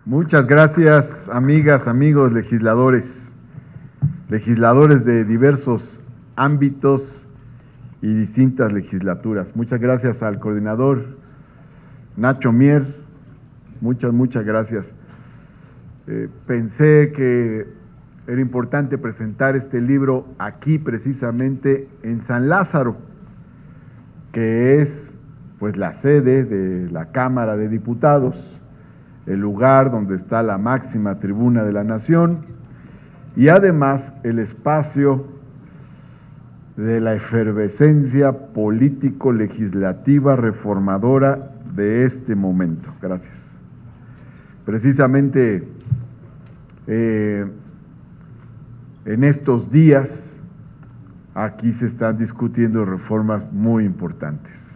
Muchas gracias, amigas, amigos, legisladores de diversos ámbitos y distintas legislaturas. Muchas gracias al coordinador Nacho Mier, muchas gracias. Pensé que era importante presentar este libro aquí precisamente en San Lázaro, que es pues la sede de la Cámara de Diputados, el lugar donde está la máxima tribuna de la nación y además el espacio de la efervescencia político-legislativa reformadora de este momento. Gracias. Precisamente en estos días aquí se están discutiendo reformas muy importantes.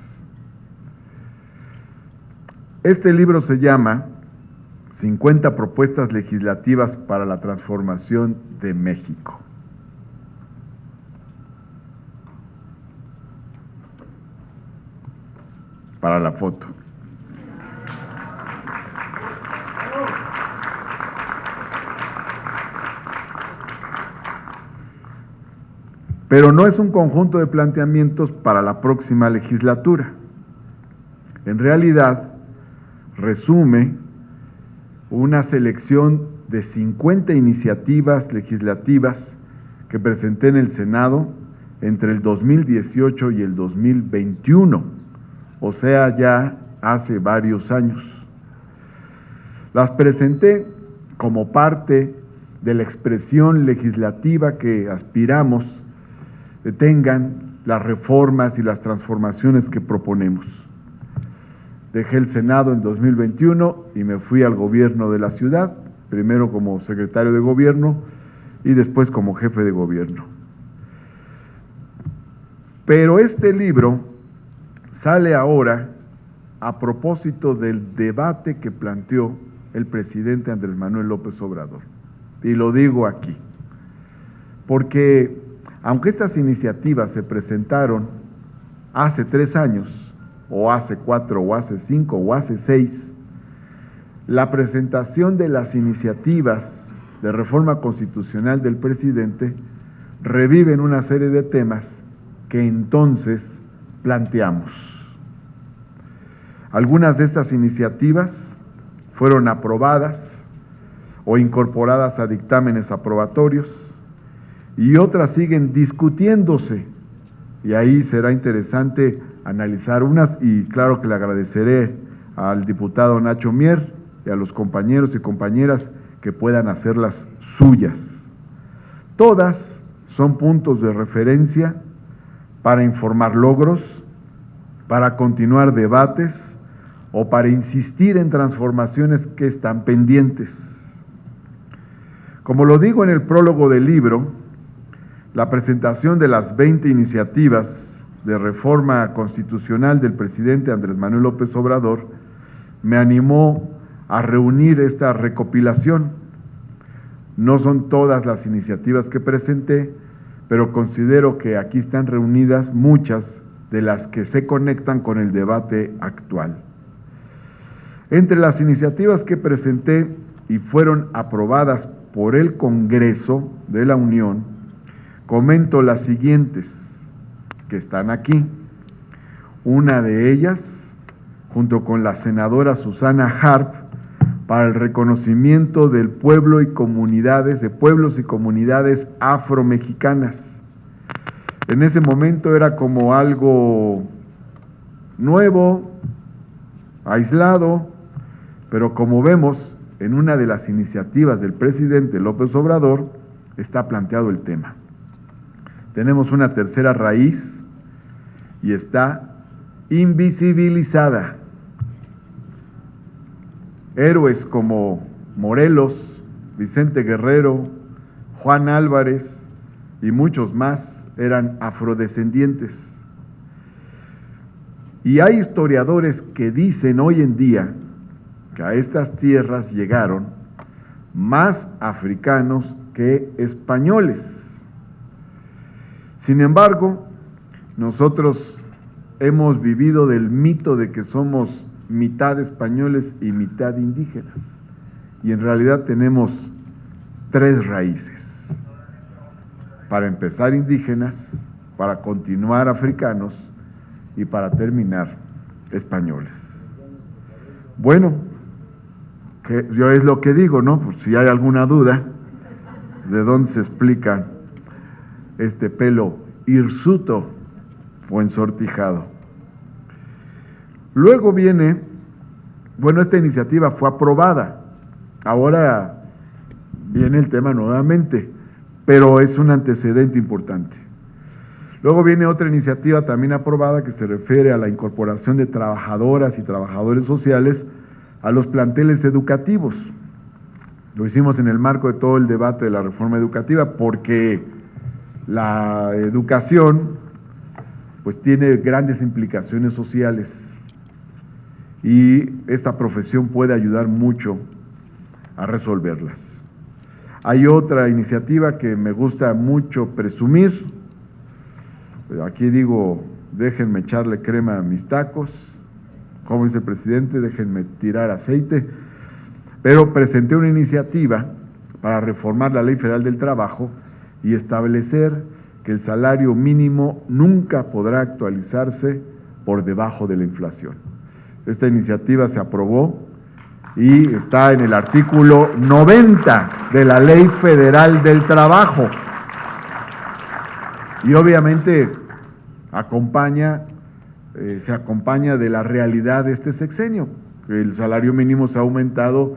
Este libro se llama 50 propuestas legislativas para la transformación de México. Para la foto. Pero no es un conjunto de planteamientos para la próxima legislatura. En realidad, resume una selección de 50 iniciativas legislativas que presenté en el Senado entre el 2018 y el 2021, o sea, ya hace varios años. Las presenté como parte de la expresión legislativa que aspiramos que tengan las reformas y las transformaciones que proponemos. Dejé el Senado en 2021 y me fui al gobierno de la ciudad, primero como secretario de gobierno y después como jefe de gobierno. Pero este libro sale ahora a propósito del debate que planteó el presidente Andrés Manuel López Obrador. Y lo digo aquí, porque aunque estas iniciativas se presentaron hace 3 años, o hace 4, o hace 5, o hace 6, la presentación de las iniciativas de reforma constitucional del presidente reviven una serie de temas que entonces planteamos. Algunas de estas iniciativas fueron aprobadas o incorporadas a dictámenes aprobatorios y otras siguen discutiéndose, y ahí será interesante analizar unas, y claro que le agradeceré al diputado Nacho Mier y a los compañeros y compañeras que puedan hacerlas suyas. Todas son puntos de referencia para informar logros, para continuar debates o para insistir en transformaciones que están pendientes. Como lo digo en el prólogo del libro, la presentación de las 20 iniciativas de reforma constitucional del presidente Andrés Manuel López Obrador me animó a reunir esta recopilación. No son todas las iniciativas que presenté, pero considero que aquí están reunidas muchas de las que se conectan con el debate actual. Entre las iniciativas que presenté y fueron aprobadas por el Congreso de la Unión, comento las siguientes que están aquí. Una de ellas, junto con la senadora Susana Harp, para el reconocimiento del pueblo y comunidades, de pueblos y comunidades afromexicanas. En ese momento era como algo nuevo, aislado, pero como vemos en una de las iniciativas del presidente López Obrador, está planteado el tema. Tenemos una tercera raíz y está invisibilizada. Héroes como Morelos, Vicente Guerrero, Juan Álvarez y muchos más eran afrodescendientes. Y hay historiadores que dicen hoy en día que a estas tierras llegaron más africanos que españoles. Sin embargo, nosotros hemos vivido del mito de que somos mitad españoles y mitad indígenas. y en realidad tenemos tres raíces. Para empezar indígenas, para continuar africanos y para terminar españoles. Bueno, que yo es lo que digo, ¿no? Pues si hay alguna duda de dónde se explica este pelo hirsuto o ensortijado. Luego viene, bueno, esta iniciativa fue aprobada, ahora viene el tema nuevamente, pero es un antecedente importante. Luego viene otra iniciativa también aprobada que se refiere a la incorporación de trabajadoras y trabajadores sociales a los planteles educativos. Lo hicimos en el marco de todo el debate de la reforma educativa porque la educación pues tiene grandes implicaciones sociales y esta profesión puede ayudar mucho a resolverlas. Hay otra iniciativa que me gusta mucho presumir. Aquí digo, déjenme echarle crema a mis tacos, como dice el presidente, déjenme tirar aceite, pero presenté una iniciativa para reformar la Ley Federal del Trabajo y establecer que el salario mínimo nunca podrá actualizarse por debajo de la inflación. Esta iniciativa se aprobó y está en el artículo 90 de la Ley Federal del Trabajo. Y obviamente se acompaña de la realidad de este sexenio. El salario mínimo se ha aumentado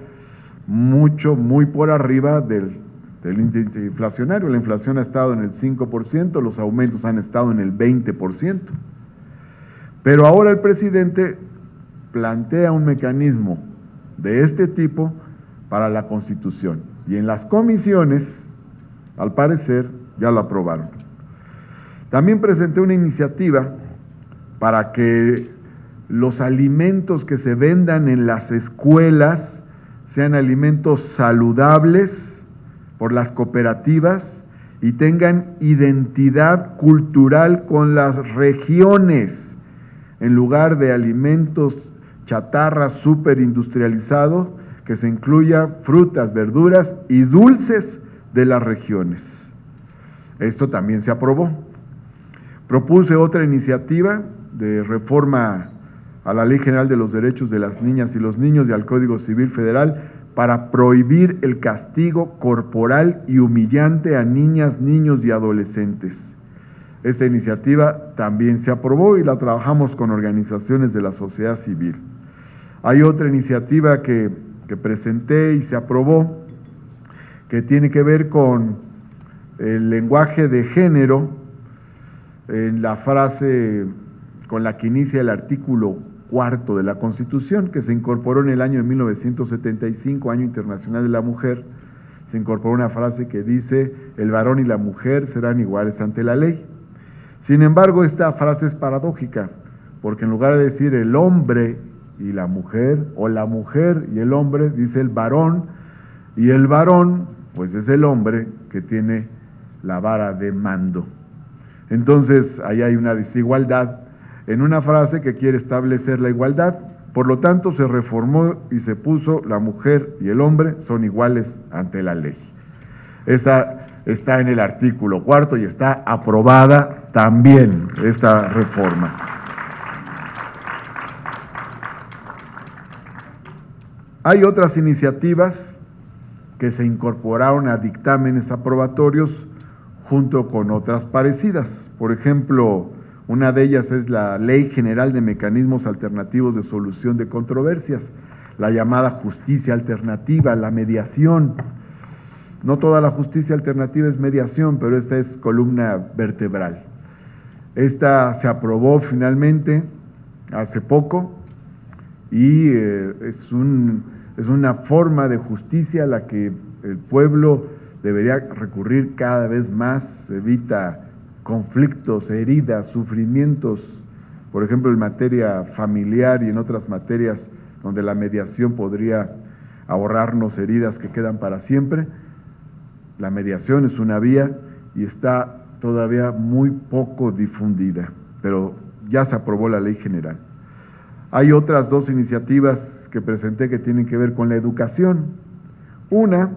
mucho, muy por arriba del índice inflacionario. La inflación ha estado en el 5%, los aumentos han estado en el 20%. Pero ahora el presidente plantea un mecanismo de este tipo para la Constitución. Y en las comisiones, al parecer, ya lo aprobaron. También presenté una iniciativa para que los alimentos que se vendan en las escuelas sean alimentos saludables por las cooperativas y tengan identidad cultural con las regiones, en lugar de alimentos chatarra súper industrializados, que se incluya frutas, verduras y dulces de las regiones. Esto también se aprobó. Propuse otra iniciativa de reforma a la Ley General de los Derechos de las Niñas y los Niños y al Código Civil Federal para prohibir el castigo corporal y humillante a niñas, niños y adolescentes. Esta iniciativa también se aprobó y la trabajamos con organizaciones de la sociedad civil. Hay otra iniciativa que presenté y se aprobó que tiene que ver con el lenguaje de género en la frase con la que inicia el artículo 4 de la Constitución, que se incorporó en el año de 1975, Año Internacional de la Mujer. Se incorporó una frase que dice: el varón y la mujer serán iguales ante la ley. Sin embargo, esta frase es paradójica, porque en lugar de decir el hombre y la mujer, o la mujer y el hombre, dice el varón, y el varón, pues es el hombre que tiene la vara de mando. Entonces, ahí hay una desigualdad en una frase que quiere establecer la igualdad. Por lo tanto, se reformó y se puso la mujer y el hombre son iguales ante la ley. Esa está en el artículo 4 y está aprobada también esta reforma. Hay otras iniciativas que se incorporaron a dictámenes aprobatorios junto con otras parecidas. Por ejemplo, una de ellas es la Ley General de Mecanismos Alternativos de Solución de Controversias, la llamada justicia alternativa, la mediación. No toda la justicia alternativa es mediación, pero esta es columna vertebral. Esta se aprobó finalmente hace poco y es una forma de justicia a la que el pueblo debería recurrir cada vez más. Evita conflictos, heridas, sufrimientos, por ejemplo en materia familiar y en otras materias donde la mediación podría ahorrarnos heridas que quedan para siempre. La mediación es una vía y está todavía muy poco difundida, pero ya se aprobó la ley general. Hay otras dos iniciativas que presenté que tienen que ver con la educación. Una,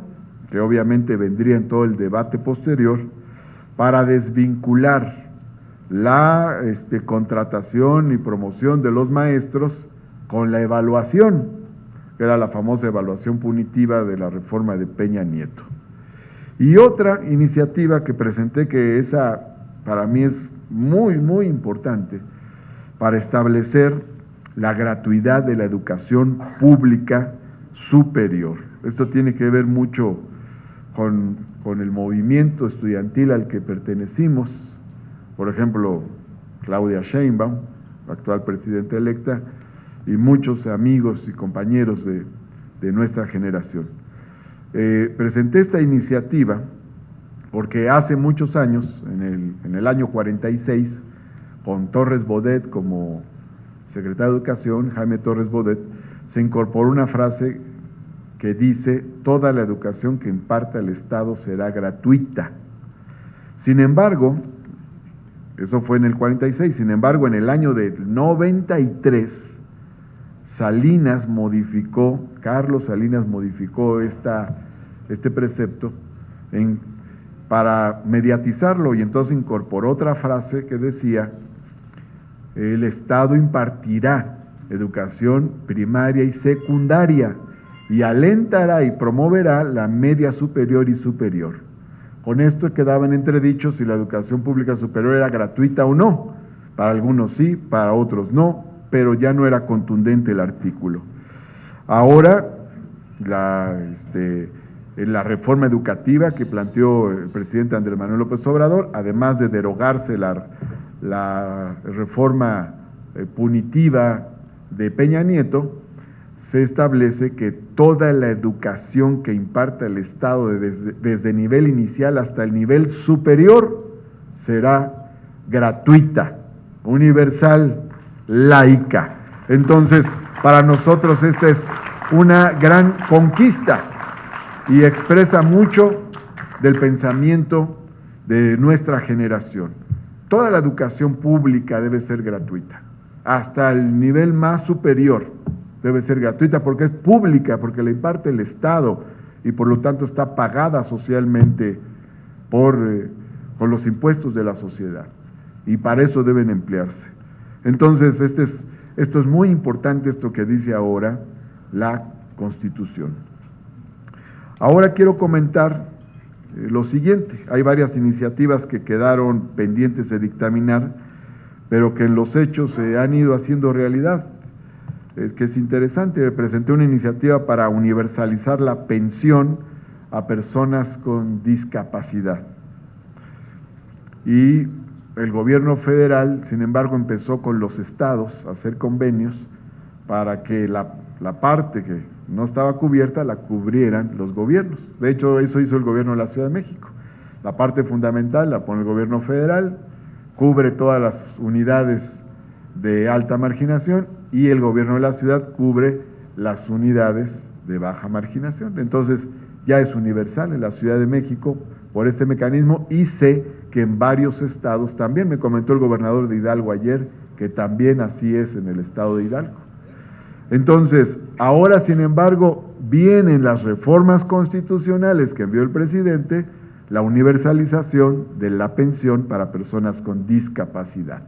que obviamente vendría en todo el debate posterior, para desvincular la contratación y promoción de los maestros con la evaluación, que era la famosa evaluación punitiva de la reforma de Peña Nieto. Y otra iniciativa que presenté, que esa para mí es muy, muy importante, para establecer la gratuidad de la educación pública superior. Esto tiene que ver mucho con el movimiento estudiantil al que pertenecimos. Por ejemplo, Claudia Sheinbaum, la actual presidenta electa, y muchos amigos y compañeros de nuestra generación. Presenté esta iniciativa porque hace muchos años, en el año 46, con Torres Bodet como secretario de Educación, Jaime Torres Bodet, se incorporó una frase que dice: toda la educación que imparta el Estado será gratuita. Sin embargo, eso fue en el 46, sin embargo, en el año del 93, Carlos Salinas modificó este precepto para mediatizarlo, y entonces incorporó otra frase que decía: el Estado impartirá educación primaria y secundaria y alentará y promoverá la media superior y superior. Con esto quedaba en entredicho si la educación pública superior era gratuita o no. Para algunos sí, para otros no, pero ya no era contundente el artículo. Ahora, en la reforma educativa que planteó el presidente Andrés Manuel López Obrador, además de derogarse la reforma punitiva de Peña Nieto, se establece que toda la educación que imparta el Estado desde nivel inicial hasta el nivel superior será gratuita, universal, laica. Entonces, para nosotros esta es una gran conquista y expresa mucho del pensamiento de nuestra generación. Toda la educación pública debe ser gratuita, hasta el nivel más superior debe ser gratuita, porque es pública, porque la imparte el Estado y por lo tanto está pagada socialmente con los impuestos de la sociedad, y para eso deben emplearse. Entonces, esto es muy importante, esto que dice ahora la Constitución. Ahora quiero comentar lo siguiente: hay varias iniciativas que quedaron pendientes de dictaminar, pero que en los hechos se han ido haciendo realidad. Es que es interesante. Presenté una iniciativa para universalizar la pensión a personas con discapacidad. Y el gobierno federal, sin embargo, empezó con los estados a hacer convenios para que la parte que no estaba cubierta la cubrieran los gobiernos. De hecho, eso hizo el gobierno de la Ciudad de México. La parte fundamental la pone el gobierno federal, cubre todas las unidades de alta marginación, y el gobierno de la ciudad cubre las unidades de baja marginación. Entonces, ya es universal en la Ciudad de México por este mecanismo, y sé que en varios estados también. Me comentó el gobernador de Hidalgo ayer que también así es en el estado de Hidalgo. Entonces, ahora, sin embargo, vienen las reformas constitucionales que envió el presidente, la universalización de la pensión para personas con discapacidad.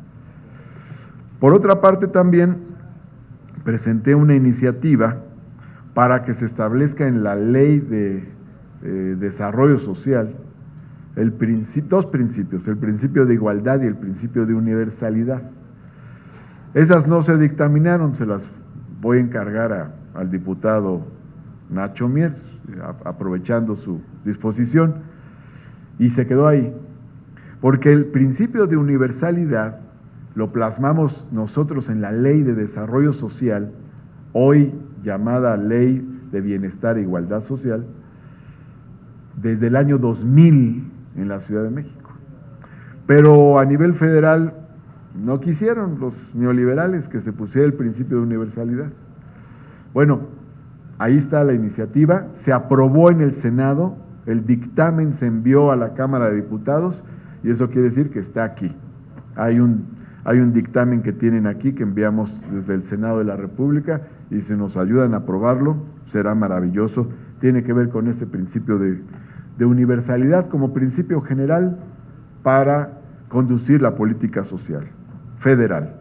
Por otra parte, también presenté una iniciativa para que se establezca en la Ley de Desarrollo Social dos principios: el principio de igualdad y el principio de universalidad. Esas no se dictaminaron, se las voy a encargar al diputado Nacho Mier, aprovechando su disposición, y se quedó ahí, porque el principio de universalidad lo plasmamos nosotros en la Ley de Desarrollo Social, hoy llamada Ley de Bienestar e Igualdad Social, desde el año 2000 en la Ciudad de México. Pero a nivel federal no quisieron los neoliberales que se pusiera el principio de universalidad. Bueno, ahí está la iniciativa, se aprobó en el Senado, el dictamen se envió a la Cámara de Diputados, y eso quiere decir que está aquí. Hay un dictamen que tienen aquí que enviamos desde el Senado de la República, y si nos ayudan a aprobarlo, será maravilloso. tiene que ver con este principio de universalidad como principio general para conducir la política social federal.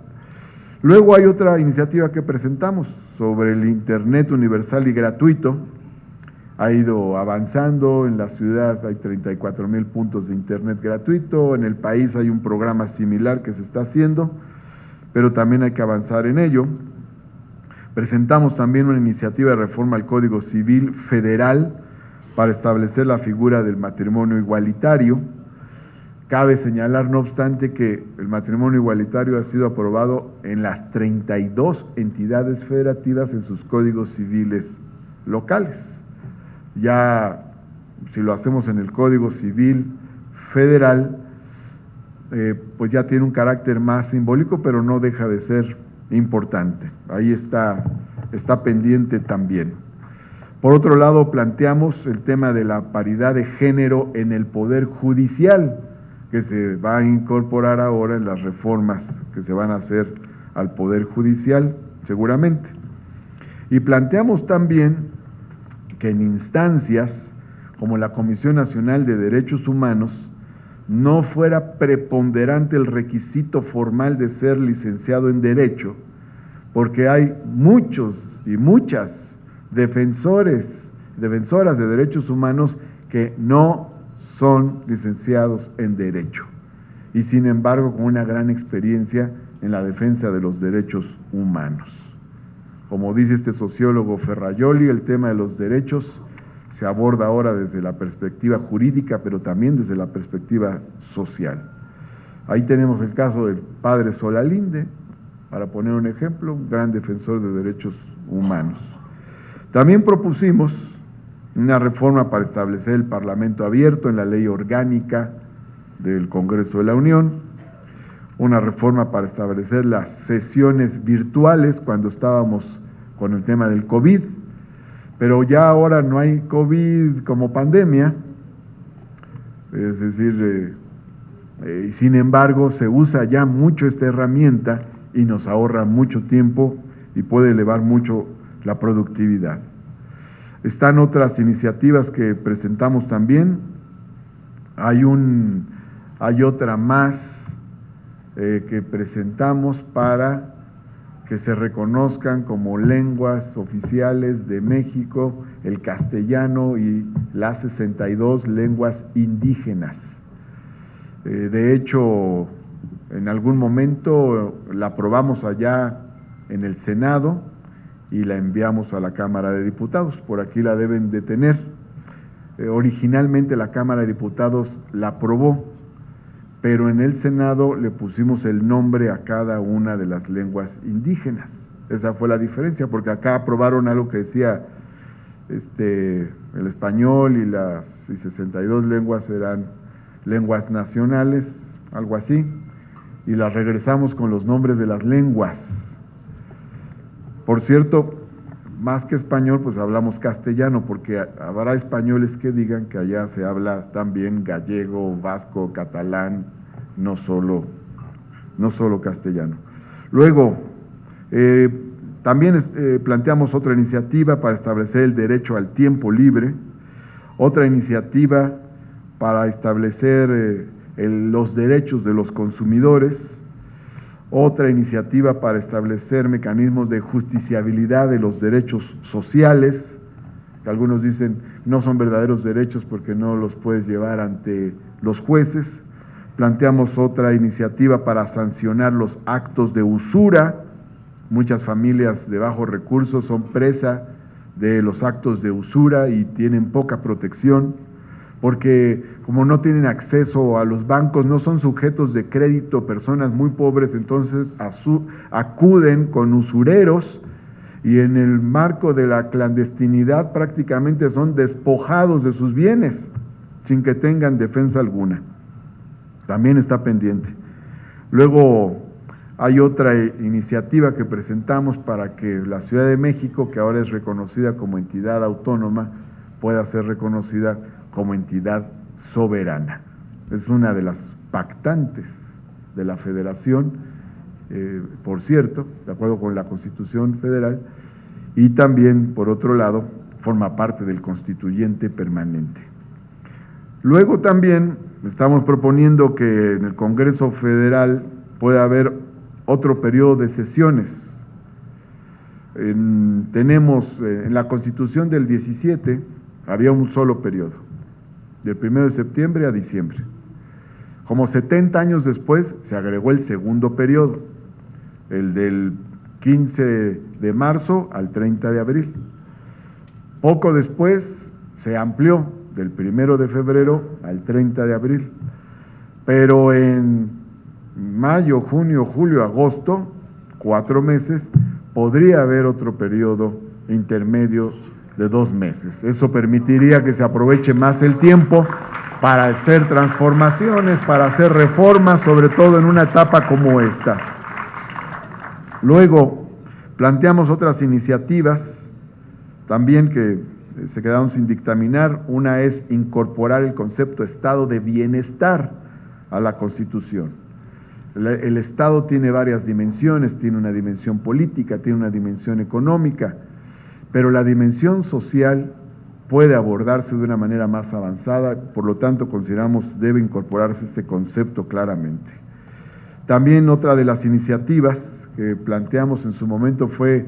Luego hay otra iniciativa que presentamos sobre el Internet universal y gratuito. Ha ido avanzando, en la ciudad hay 34,000 puntos de Internet gratuito, en el país hay un programa similar que se está haciendo, pero también hay que avanzar en ello. Presentamos también una iniciativa de reforma al Código Civil Federal para establecer la figura del matrimonio igualitario. Cabe señalar, no obstante, que el matrimonio igualitario ha sido aprobado en las 32 entidades federativas en sus códigos civiles locales. Ya, si lo hacemos en el Código Civil Federal, pues ya tiene un carácter más simbólico, pero no deja de ser importante. Ahí está pendiente también. Por otro lado, planteamos el tema de la paridad de género en el Poder Judicial, que se va a incorporar ahora en las reformas que se van a hacer al Poder Judicial, seguramente. Y planteamos también que en instancias como la Comisión Nacional de Derechos Humanos no fuera preponderante el requisito formal de ser licenciado en Derecho, porque hay muchos y muchas defensoras de derechos humanos que no son licenciados en Derecho y sin embargo con una gran experiencia en la defensa de los derechos humanos. Como dice este sociólogo Ferrajoli, el tema de los derechos se aborda ahora desde la perspectiva jurídica, pero también desde la perspectiva social. Ahí tenemos el caso del padre Solalinde, para poner un ejemplo, un gran defensor de derechos humanos. También propusimos una reforma para establecer el Parlamento abierto en la ley orgánica del Congreso de la Unión, una reforma para establecer las sesiones virtuales cuando estábamos con el tema del COVID, pero ya ahora no hay COVID como pandemia, es decir, sin embargo se usa ya mucho esta herramienta y nos ahorra mucho tiempo y puede elevar mucho la productividad. Están otras iniciativas que presentamos también, hay otra más que presentamos para que se reconozcan como lenguas oficiales de México el castellano y las 62 lenguas indígenas. De hecho, en algún momento la aprobamos allá en el Senado y la enviamos a la Cámara de Diputados, por aquí la deben de tener. Originalmente la Cámara de Diputados la aprobó, pero en el Senado le pusimos el nombre a cada una de las lenguas indígenas. Esa fue la diferencia, porque acá aprobaron algo que decía el español y las 62 lenguas eran lenguas nacionales, algo así, y las regresamos con los nombres de las lenguas. Por cierto, más que español, pues hablamos castellano, porque habrá españoles que digan que allá se habla también gallego, vasco, catalán, no solo castellano. Luego, también planteamos otra iniciativa para establecer el derecho al tiempo libre, otra iniciativa para establecer los derechos de los consumidores, otra iniciativa para establecer mecanismos de justiciabilidad de los derechos sociales, que algunos dicen no son verdaderos derechos porque no los puedes llevar ante los jueces. Planteamos otra iniciativa para sancionar los actos de usura. Muchas familias de bajos recursos son presa de los actos de usura y tienen poca protección, porque como no tienen acceso a los bancos, no son sujetos de crédito, personas muy pobres, entonces acuden con usureros y en el marco de la clandestinidad prácticamente son despojados de sus bienes sin que tengan defensa alguna. También está pendiente. Luego hay otra iniciativa que presentamos para que la Ciudad de México, que ahora es reconocida como entidad autónoma, pueda ser reconocida como entidad soberana. Es una de las pactantes de la Federación, por cierto, de acuerdo con la Constitución Federal, y también, por otro lado, forma parte del constituyente permanente. Luego también estamos proponiendo que en el Congreso Federal pueda haber otro periodo de sesiones. Tenemos en la Constitución del 17 había un solo periodo, del 1 de septiembre a diciembre. Como 70 años después se agregó el segundo periodo, el del 15 de marzo al 30 de abril. Poco después se amplió del 1 de febrero al 30 de abril, pero en mayo, junio, julio, agosto, 4 meses, podría haber otro periodo intermedio de 2 meses. Eso permitiría que se aproveche más el tiempo para hacer transformaciones, para hacer reformas, sobre todo en una etapa como esta. Luego, planteamos otras iniciativas también que se quedaron sin dictaminar. Una es incorporar el concepto estado de bienestar a la Constitución. El Estado tiene varias dimensiones, tiene una dimensión política, tiene una dimensión económica, pero la dimensión social puede abordarse de una manera más avanzada, por lo tanto consideramos debe incorporarse este concepto claramente. También otra de las iniciativas que planteamos en su momento fue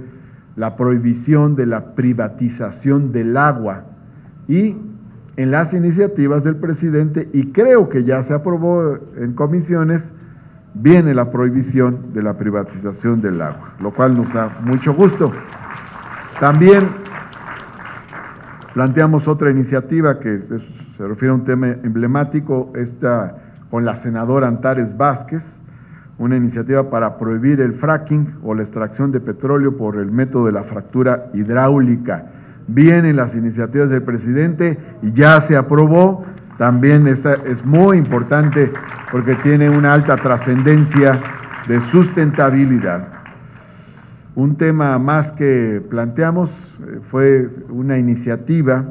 la prohibición de la privatización del agua, y en las iniciativas del presidente, y creo que ya se aprobó en comisiones, viene la prohibición de la privatización del agua, lo cual nos da mucho gusto. También planteamos otra iniciativa que se refiere a un tema emblemático, esta con la senadora Antares Vázquez, una iniciativa para prohibir el fracking o la extracción de petróleo por el método de la fractura hidráulica. Vienen las iniciativas del presidente y ya se aprobó. También esta es muy importante porque tiene una alta trascendencia de sustentabilidad. Un tema más que planteamos fue una iniciativa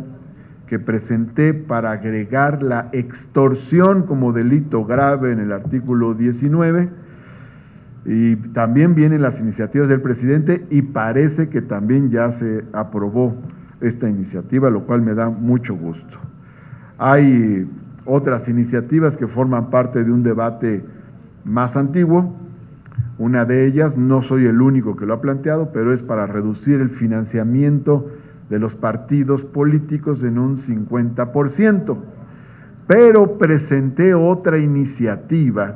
que presenté para agregar la extorsión como delito grave en el artículo 19, y también vienen las iniciativas del presidente y parece que también ya se aprobó esta iniciativa, lo cual me da mucho gusto. Hay otras iniciativas que forman parte de un debate más antiguo. Una de ellas, no soy el único que lo ha planteado, pero es para reducir el financiamiento de los partidos políticos en un 50%. Pero presenté otra iniciativa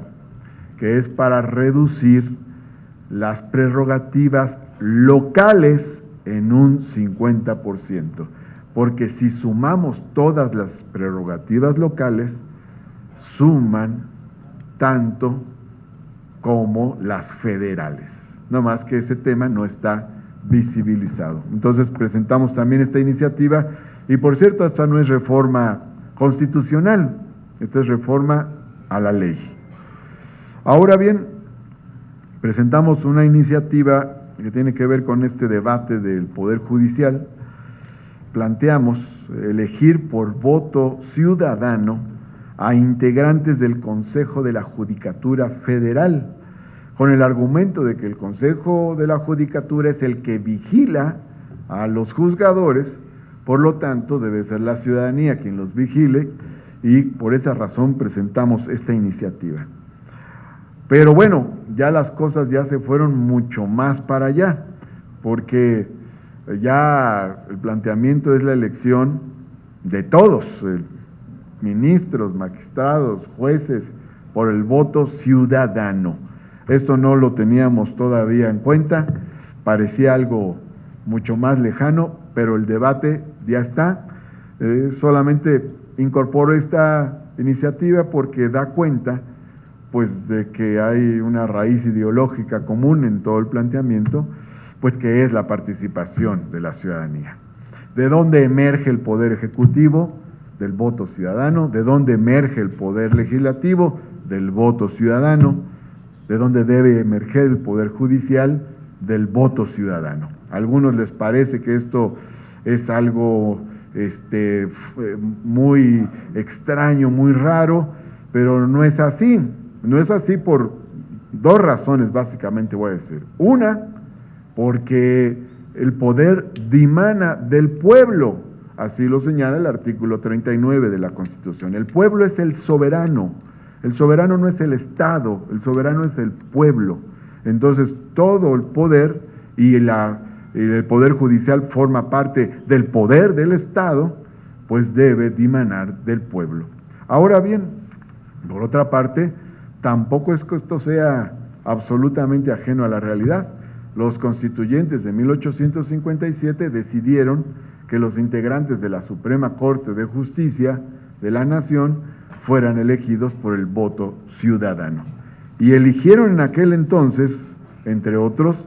que es para reducir las prerrogativas locales en un 50%. Porque si sumamos todas las prerrogativas locales, suman tanto como las federales. No más que ese tema no está visibilizado. Entonces presentamos también esta iniciativa, y por cierto, esta no es reforma constitucional, esta es reforma a la ley. Ahora bien, presentamos una iniciativa que tiene que ver con este debate del Poder Judicial. Planteamos elegir por voto ciudadano a integrantes del Consejo de la Judicatura Federal, con el argumento de que el Consejo de la Judicatura es el que vigila a los juzgadores, por lo tanto debe ser la ciudadanía quien los vigile, y por esa razón presentamos esta iniciativa. Pero bueno, ya las cosas ya se fueron mucho más para allá, porque ya el planteamiento es la elección de todos, ministros, magistrados, jueces, por el voto ciudadano. Esto no lo teníamos todavía en cuenta, parecía algo mucho más lejano, pero el debate ya está. Solamente incorporo esta iniciativa porque da cuenta pues de que hay una raíz ideológica común en todo el planteamiento, pues que es la participación de la ciudadanía. ¿De dónde emerge el poder ejecutivo? Del voto ciudadano. ¿De dónde emerge el poder legislativo? Del voto ciudadano. ¿De dónde debe emerger el poder judicial? Del voto ciudadano. A algunos les parece que esto es algo muy extraño, muy raro, pero no es así. No es así por dos razones, básicamente voy a decir. Una, porque el poder dimana del pueblo, así lo señala el artículo 39 de la Constitución. El pueblo es el soberano no es el Estado, el soberano es el pueblo. Entonces todo el poder y el poder judicial forma parte del poder del Estado, pues debe dimanar del pueblo. Ahora bien, por otra parte, tampoco es que esto sea absolutamente ajeno a la realidad. Los constituyentes de 1857 decidieron que los integrantes de la Suprema Corte de Justicia de la Nación fueran elegidos por el voto ciudadano. Y eligieron en aquel entonces, entre otros,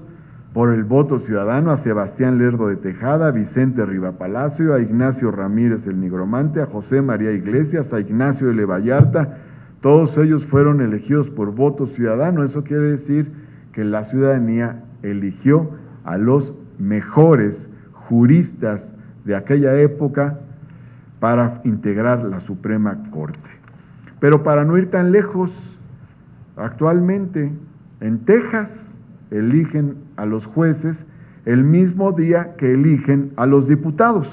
por el voto ciudadano a Sebastián Lerdo de Tejada, a Vicente Rivapalacio, a Ignacio Ramírez el Nigromante, a José María Iglesias, a Ignacio L. Vallarta. Todos ellos fueron elegidos por voto ciudadano. Eso quiere decir que la ciudadanía eligió a los mejores juristas de aquella época para integrar la Suprema Corte. Pero para no ir tan lejos, actualmente en Texas eligen a los jueces el mismo día que eligen a los diputados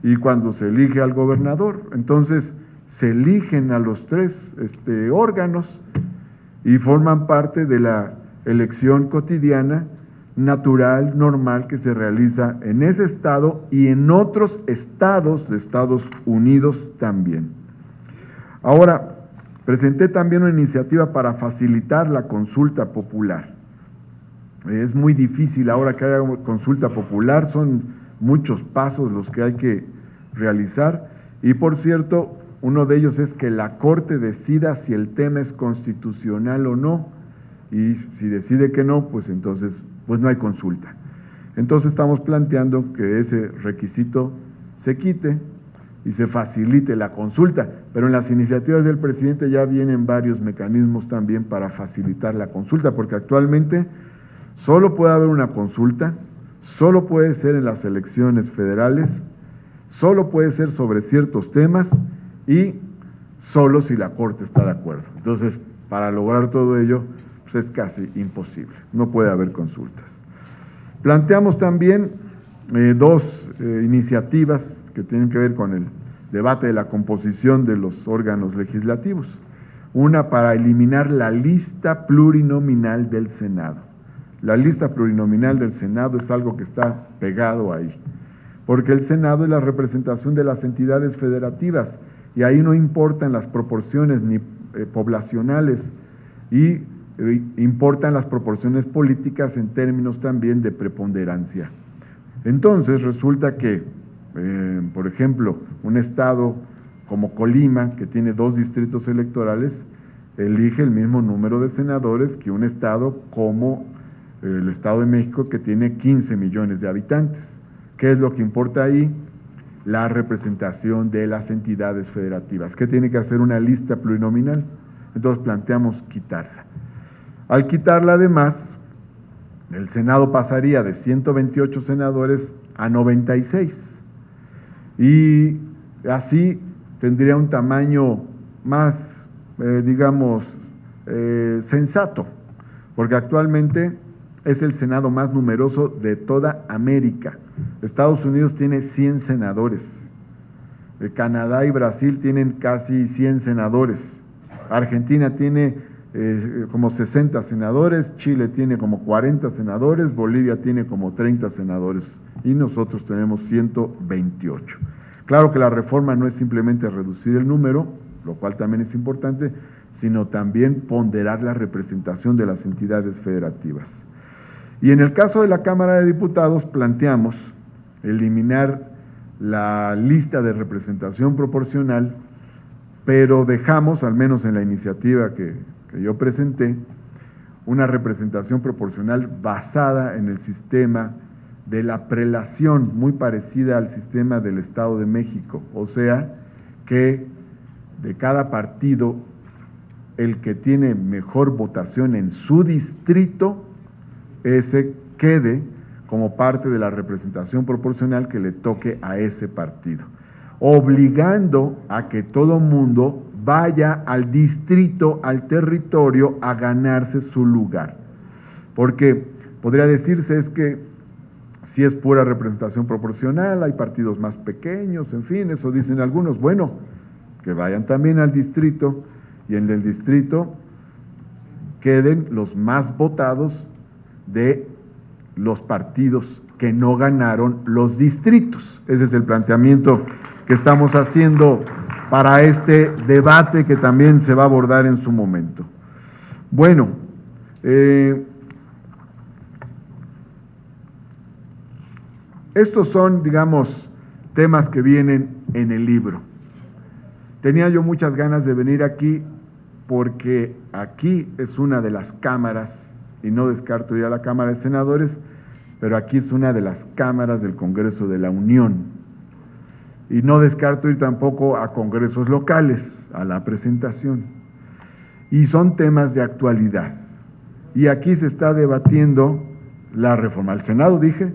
y cuando se elige al gobernador. Entonces se eligen a los tres órganos y forman parte de la elección cotidiana, natural, normal, que se realiza en ese estado y en otros estados de Estados Unidos también. Ahora, presenté también una iniciativa para facilitar la consulta popular. Es muy difícil ahora que haya consulta popular, son muchos pasos los que hay que realizar y, por cierto, uno de ellos es que la Corte decida si el tema es constitucional o no, y si decide que no, pues entonces pues no hay consulta. Entonces estamos planteando que ese requisito se quite y se facilite la consulta, pero en las iniciativas del presidente ya vienen varios mecanismos también para facilitar la consulta, porque actualmente solo puede haber una consulta, solo puede ser en las elecciones federales, solo puede ser sobre ciertos temas y solo si la Corte está de acuerdo. Entonces, para lograr todo ello, pues es casi imposible, no puede haber consultas. Planteamos también dos iniciativas que tienen que ver con el debate de la composición de los órganos legislativos. Una para eliminar la lista plurinominal del Senado. La lista plurinominal del Senado es algo que está pegado ahí, porque el Senado es la representación de las entidades federativas y ahí no importan las proporciones ni poblacionales y importan las proporciones políticas en términos también de preponderancia. Entonces resulta que, por ejemplo, un estado como Colima, que tiene 2 distritos electorales, elige el mismo número de senadores que un estado como el Estado de México, que tiene 15 millones de habitantes. ¿Qué es lo que importa ahí? La representación de las entidades federativas. ¿Qué tiene que hacer una lista plurinominal? Entonces planteamos quitarla. Al quitarla, además, el Senado pasaría de 128 senadores a 96 y así tendría un tamaño más, sensato, porque actualmente es el Senado más numeroso de toda América. Estados Unidos tiene 100 senadores, Canadá y Brasil tienen casi 100 senadores, Argentina tiene como 60 senadores, Chile tiene como 40 senadores, Bolivia tiene como 30 senadores y nosotros tenemos 128. Claro que la reforma no es simplemente reducir el número, lo cual también es importante, sino también ponderar la representación de las entidades federativas. Y en el caso de la Cámara de Diputados planteamos eliminar la lista de representación proporcional, pero dejamos, al menos en la iniciativa que yo presenté, una representación proporcional basada en el sistema de la prelación, muy parecida al sistema del Estado de México, o sea, que de cada partido, el que tiene mejor votación en su distrito, ese quede como parte de la representación proporcional que le toque a ese partido, obligando a que todo mundo vaya al distrito, al territorio, a ganarse su lugar. Porque podría decirse es que Si es pura representación proporcional, hay partidos más pequeños, en fin, eso dicen algunos. Bueno, que vayan también al distrito y en el distrito queden los más votados de los partidos que no ganaron los distritos. Ese es el planteamiento que estamos haciendo para este debate que también se va a abordar en su momento. Bueno, estos son, digamos, temas que vienen en el libro. Tenía yo muchas ganas de venir aquí porque aquí es una de las cámaras, y no descarto ir a la Cámara de Senadores, pero aquí es una de las cámaras del Congreso de la Unión. Y no descarto ir tampoco a congresos locales, a la presentación. Y son temas de actualidad. Y aquí se está debatiendo la reforma. Al Senado, dije,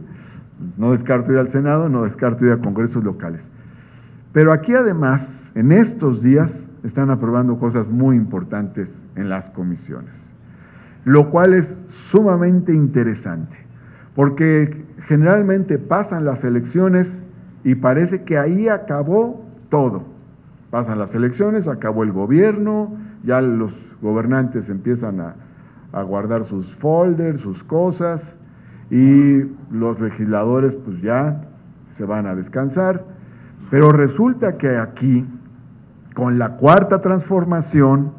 no descarto ir al Senado, no descarto ir a congresos locales. Pero aquí además, en estos días, están aprobando cosas muy importantes en las comisiones, lo cual es sumamente interesante, porque generalmente pasan las elecciones y parece que ahí acabó todo. Pasan las elecciones, acabó el gobierno, ya los gobernantes empiezan a guardar sus folders, sus cosas, y los legisladores pues ya se van a descansar. Pero resulta que aquí, con la cuarta transformación,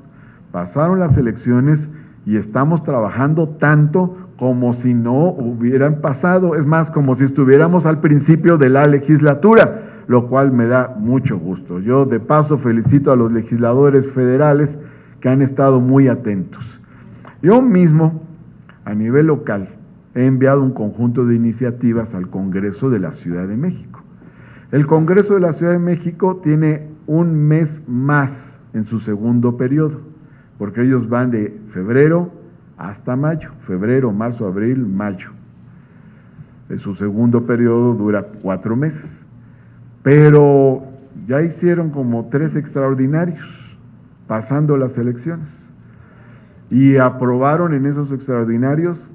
pasaron las elecciones y estamos trabajando tanto como si no hubieran pasado, es más, como si estuviéramos al principio de la legislatura, lo cual me da mucho gusto. Yo de paso felicito a los legisladores federales que han estado muy atentos. Yo mismo, a nivel local, he enviado un conjunto de iniciativas al Congreso de la Ciudad de México. El Congreso de la Ciudad de México tiene un mes más en su segundo periodo, porque ellos van de febrero hasta mayo, febrero, marzo, abril, mayo. Su segundo periodo dura 4 meses, pero ya hicieron como 3 extraordinarios, pasando las elecciones, y aprobaron en esos extraordinarios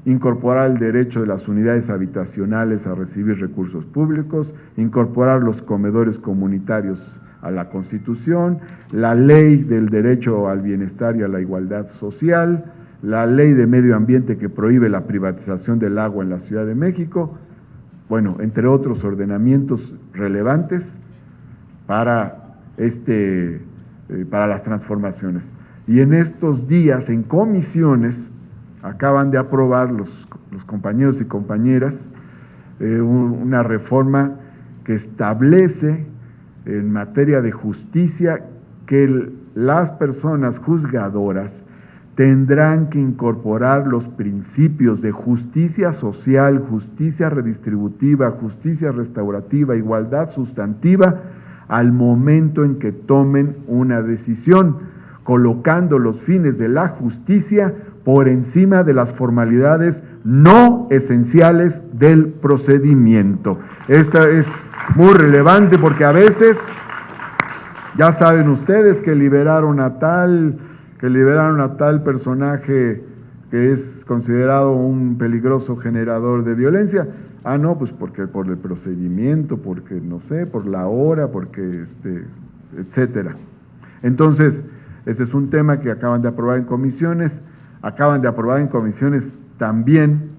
incorporar el derecho de las unidades habitacionales a recibir recursos públicos, incorporar los comedores comunitarios a la Constitución, la ley del derecho al bienestar y a la igualdad social, la ley de medio ambiente que prohíbe la privatización del agua en la Ciudad de México, bueno, entre otros ordenamientos relevantes para las transformaciones. Y en estos días, en comisiones, acaban de aprobar los compañeros y compañeras una reforma que establece en materia de justicia que las personas juzgadoras tendrán que incorporar los principios de justicia social, justicia redistributiva, justicia restaurativa, igualdad sustantiva al momento en que tomen una decisión, colocando los fines de la justicia por encima de las formalidades no esenciales del procedimiento. Esta es muy relevante porque a veces, ya saben ustedes que liberaron a tal personaje que es considerado un peligroso generador de violencia. Ah, no, pues porque por el procedimiento, porque no sé, por la hora, porque etcétera. Entonces, ese es un tema que acaban de aprobar en comisiones. Acaban de aprobar en comisiones también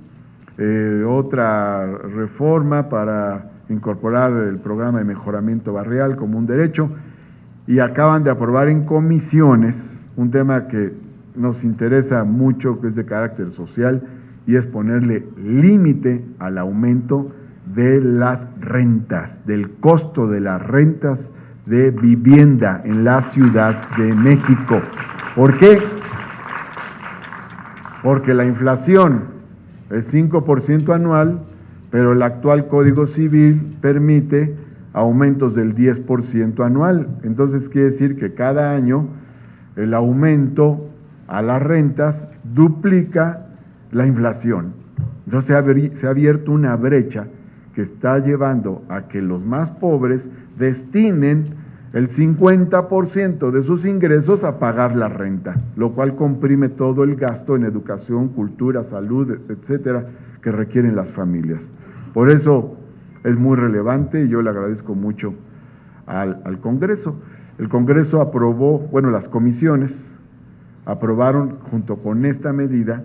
otra reforma para incorporar el programa de mejoramiento barrial como un derecho, y acaban de aprobar en comisiones un tema que nos interesa mucho, que es de carácter social, y es ponerle límite al aumento de las rentas, del costo de las rentas de vivienda en la Ciudad de México. ¿Por qué? Porque la inflación es 5% anual, pero el actual Código Civil permite aumentos del 10% anual. Entonces quiere decir que cada año el aumento a las rentas duplica la inflación. Entonces se ha abierto una brecha que está llevando a que los más pobres destinen el 50% de sus ingresos a pagar la renta, lo cual comprime todo el gasto en educación, cultura, salud, etcétera, que requieren las familias. Por eso es muy relevante y yo le agradezco mucho al Congreso. El Congreso aprobó, bueno, las comisiones aprobaron junto con esta medida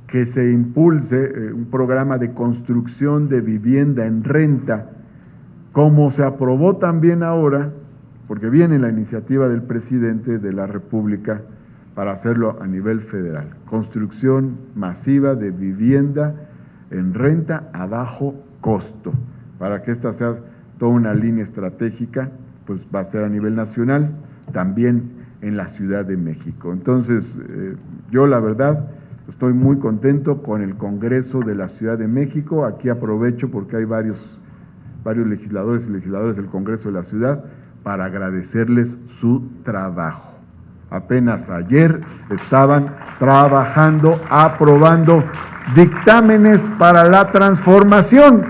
que se impulse un programa de construcción de vivienda en renta, como se aprobó también ahora, porque viene la iniciativa del presidente de la República para hacerlo a nivel federal. Construcción masiva de vivienda en renta a bajo costo. Para que esta sea toda una línea estratégica, pues va a ser a nivel nacional, también en la Ciudad de México. Entonces, yo la verdad estoy muy contento con el Congreso de la Ciudad de México. Aquí aprovecho porque hay varios legisladores y legisladoras del Congreso de la Ciudad para agradecerles su trabajo. Apenas ayer estaban trabajando, aprobando dictámenes para la transformación.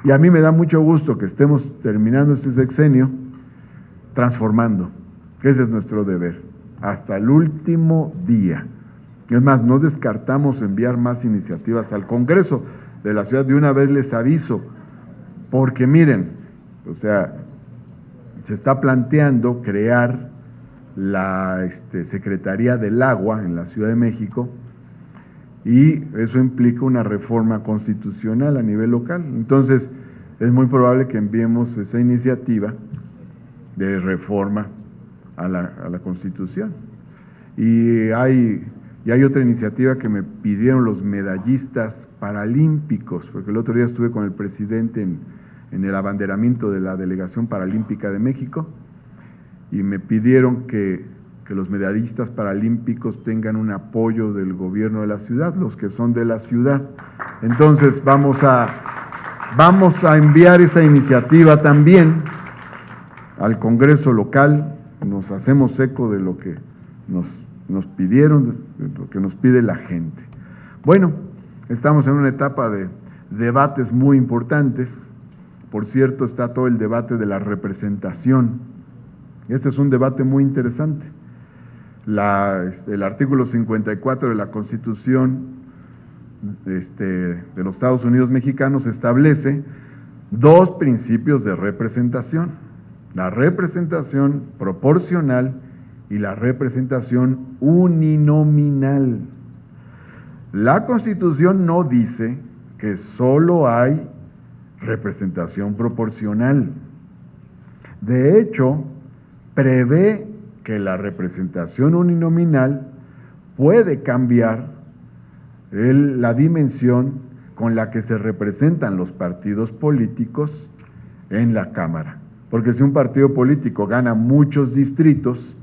Y a mí me da mucho gusto que estemos terminando este sexenio transformando, que ese es nuestro deber, hasta el último día. Es más, no descartamos enviar más iniciativas al Congreso de la Ciudad. De una vez les aviso, porque miren, o sea, se está planteando crear la Secretaría del Agua en la Ciudad de México y eso implica una reforma constitucional a nivel local. Entonces, es muy probable que enviemos esa iniciativa de reforma a la Constitución. Y hay otra iniciativa que me pidieron los medallistas paralímpicos, porque el otro día estuve con el presidente en el abanderamiento de la Delegación Paralímpica de México y me pidieron que los medallistas paralímpicos tengan un apoyo del gobierno de la ciudad, los que son de la ciudad. Entonces vamos a enviar esa iniciativa también al Congreso local, nos hacemos eco de lo que nos pidieron, de lo que nos pide la gente. Bueno, estamos en una etapa de debates muy importantes. Por cierto, está todo el debate de la representación. Este es un debate muy interesante. El artículo 54 de la Constitución de los Estados Unidos mexicanos establece dos principios de representación: la representación proporcional y la representación uninominal. La Constitución no dice que solo hay representación proporcional. De hecho, prevé que la representación uninominal puede cambiar la dimensión con la que se representan los partidos políticos en la Cámara. Porque si un partido político gana muchos distritos,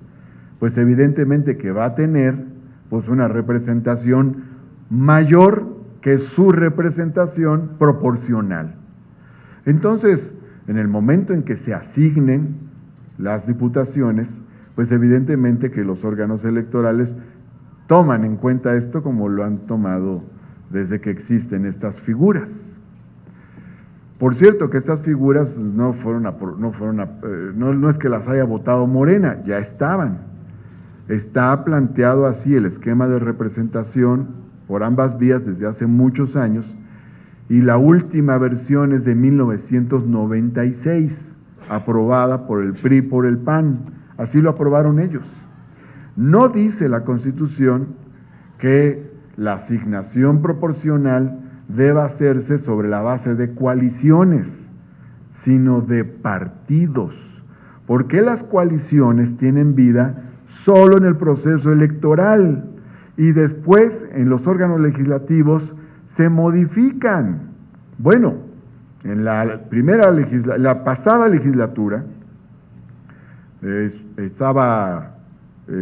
pues evidentemente que va a tener pues una representación mayor que su representación proporcional. Entonces, en el momento en que se asignen las diputaciones, pues evidentemente que los órganos electorales toman en cuenta esto como lo han tomado desde que existen estas figuras. Por cierto que estas figuras no es que las haya votado Morena, ya estaban. Está planteado así el esquema de representación por ambas vías desde hace muchos años y la última versión es de 1996, aprobada por el PRI, por el PAN. Así lo aprobaron ellos. No dice la Constitución que la asignación proporcional deba hacerse sobre la base de coaliciones, sino de partidos, porque las coaliciones tienen vida solo en el proceso electoral y después en los órganos legislativos se modifican. Bueno, en la pasada legislatura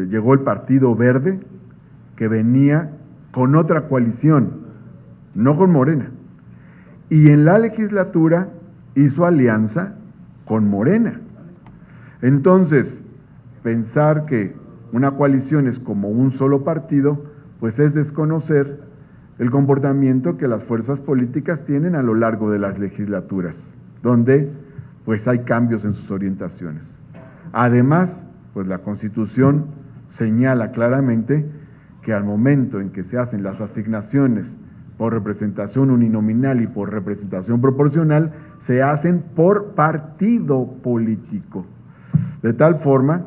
llegó el Partido Verde, que venía con otra coalición, no con Morena, y en la legislatura hizo alianza con Morena. Entonces, pensar que una coalición es como un solo partido, pues es desconocer el comportamiento que las fuerzas políticas tienen a lo largo de las legislaturas, donde pues hay cambios en sus orientaciones. Además, pues la Constitución señala claramente que al momento en que se hacen las asignaciones por representación uninominal y por representación proporcional, se hacen por partido político. De tal forma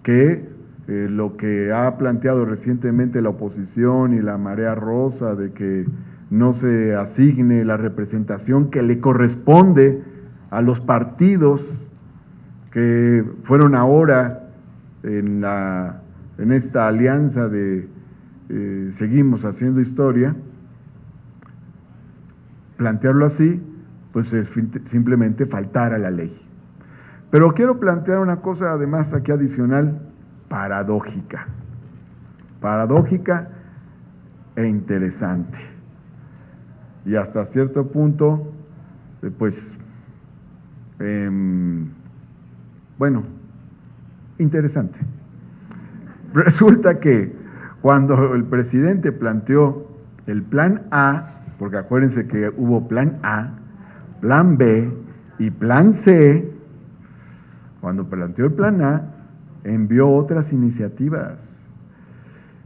que lo que ha planteado recientemente la oposición y la Marea Rosa de que no se asigne la representación que le corresponde a los partidos que fueron ahora en esta alianza de Seguimos Haciendo Historia, plantearlo así, pues es simplemente faltar a la ley. Pero quiero plantear una cosa además aquí adicional, paradójica e interesante. Y hasta cierto punto, pues, bueno, interesante. Resulta que cuando el presidente planteó el plan A, porque acuérdense que hubo plan A, plan B y plan C, cuando planteó el plan A, envió otras iniciativas.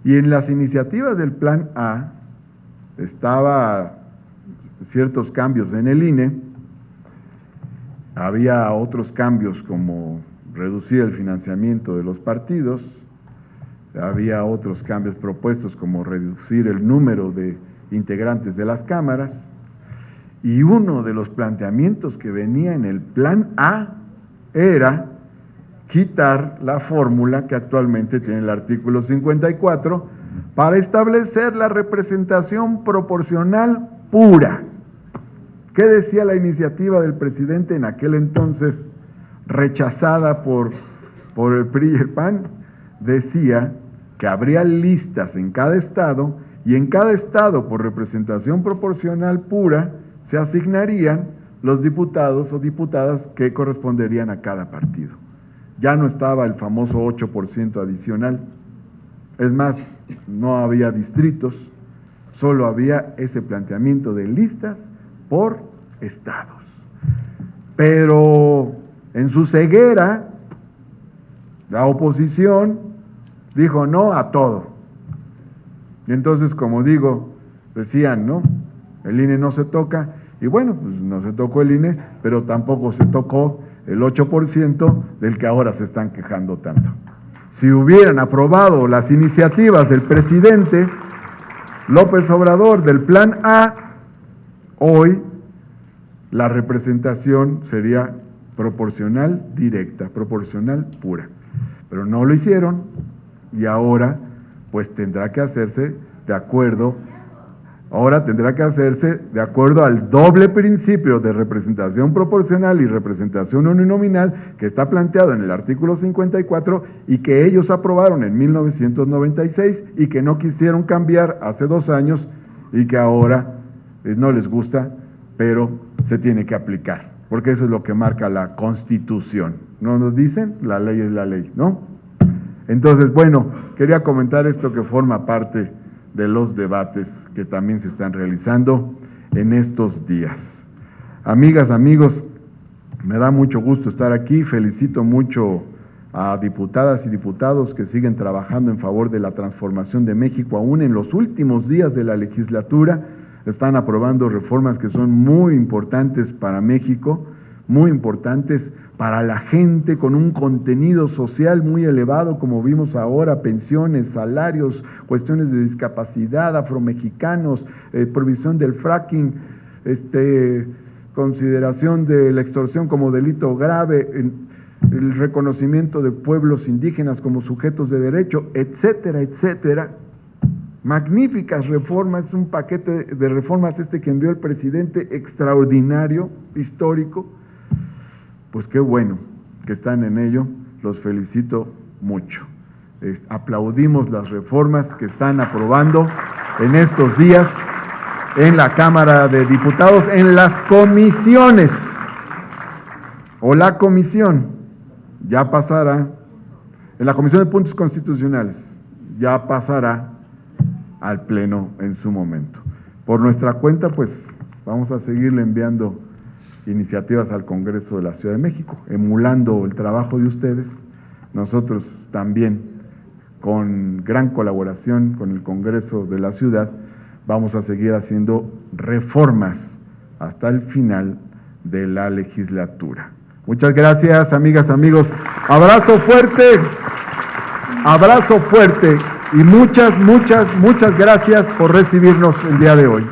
Y en las iniciativas del plan A estaba ciertos cambios en el INE, había otros cambios como reducir el financiamiento de los partidos, había otros cambios propuestos como reducir el número de integrantes de las cámaras, y uno de los planteamientos que venía en el plan A era quitar la fórmula que actualmente tiene el artículo 54 para establecer la representación proporcional pura. ¿Qué decía la iniciativa del presidente en aquel entonces, rechazada por el PRI y el PAN? Decía que habría listas en cada estado y en cada estado, por representación proporcional pura, se asignarían los diputados o diputadas que corresponderían a cada partido. Ya no estaba el famoso 8% adicional. Es más, no había distritos, solo había ese planteamiento de listas por estados. Pero en su ceguera, la oposición dijo no a todo. Y entonces, como digo, decían, ¿no? El INE no se toca, y bueno, pues no se tocó el INE, pero tampoco se tocó el 8% del que ahora se están quejando tanto. Si hubieran aprobado las iniciativas del presidente López Obrador del plan A, hoy la representación sería proporcional directa, proporcional pura. Pero no lo hicieron y ahora pues tendrá que hacerse de acuerdo al doble principio de representación proporcional y representación uninominal que está planteado en el artículo 54 y que ellos aprobaron en 1996 y que no quisieron cambiar hace 2 años y que ahora no les gusta, pero se tiene que aplicar, porque eso es lo que marca la Constitución. ¿No nos dicen? La ley es la ley, ¿no? Entonces, bueno, quería comentar esto que forma parte de los debates que también se están realizando en estos días. Amigas, amigos, me da mucho gusto estar aquí, felicito mucho a diputadas y diputados que siguen trabajando en favor de la transformación de México, aún en los últimos días de la legislatura. Están aprobando reformas que son muy importantes para México, muy importantes para la gente, con un contenido social muy elevado, como vimos ahora, pensiones, salarios, cuestiones de discapacidad, afromexicanos, prohibición del fracking, consideración de la extorsión como delito grave, el reconocimiento de pueblos indígenas como sujetos de derecho, etcétera, etcétera. Magníficas reformas, un paquete de reformas que envió el presidente, extraordinario, histórico. Pues qué bueno que están en ello, los felicito mucho. Aplaudimos las reformas que están aprobando en estos días en la Cámara de Diputados, en las comisiones, o la comisión, ya pasará, en la Comisión de Puntos Constitucionales, ya pasará al Pleno en su momento. Por nuestra cuenta, pues, vamos a seguirle enviando iniciativas al Congreso de la Ciudad de México, emulando el trabajo de ustedes. Nosotros también, con gran colaboración con el Congreso de la Ciudad, vamos a seguir haciendo reformas hasta el final de la legislatura. Muchas gracias, amigas, amigos. Abrazo fuerte y muchas gracias por recibirnos el día de hoy.